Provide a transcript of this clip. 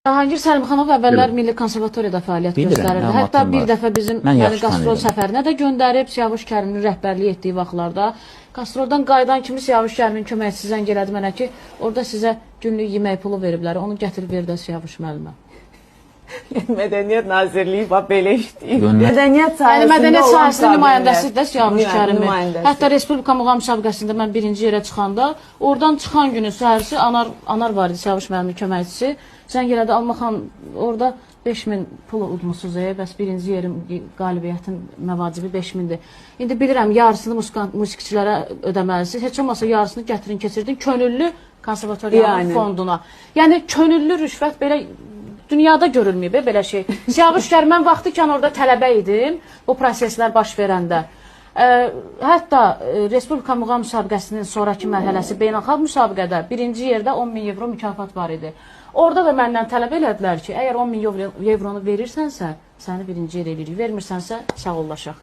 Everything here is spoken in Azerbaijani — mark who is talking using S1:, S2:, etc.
S1: Cahangir Səlimxanov əvvəllər Milli Konservatoriyada fəaliyyət göstərirdi. Hətta bir dəfə bizim qastrol səfərinə də göndərib, Siyavuş Kərimin rəhbərlik etdiyi vaxtlarda. Qastroldan qayıdan kimi Siyavuş Kərimin köməkçisi zəng elədi mənə ki, orada sizə günlük yemək pulu veriblər, onu gətirib ver də Siyavuş müəllimə.
S2: Mədəniyyət Nazirliyi belə işləyir.
S1: Mədəniyyət sahəsinin nümayəndəsi də Siyavuş Kərimin. Hətta Respublika Muğam müsabiqəsində mən birinci yerə çıxanda, oradan çıxan günü səhərsi Anar var idi, Siyavuş müəllimin köməkçisi. Zəng elədi, Alma xan, orada 5000 pul udmusuz, bəs birinci yerin qalibiyyətin məvacibi 5000'dir. İndi bilirəm, yarısını musiqiçilərə ödəməlisiniz. Heç olmasa yarısını gətirin, keçirdin könüllü konservatoriyanın fonduna. Yəni, könüllü rüşvət belə dünyada görülməyib, belə şey. Siyavuş Kərim, mən vaxtıkən orada tələbə idim, bu proseslər baş verəndə. Hətta Respublika Muğam müsabiqəsinin sonraki mərhələsi beynəlxalq müsabiqədə birinci yerdə 10.000 euro mükafat var idi. Orada da məndən tələb elədilər ki, əgər 10.000 evronu verirsənsə, səni birinci yer eləyirik, vermirsənsə, sağollaşaq.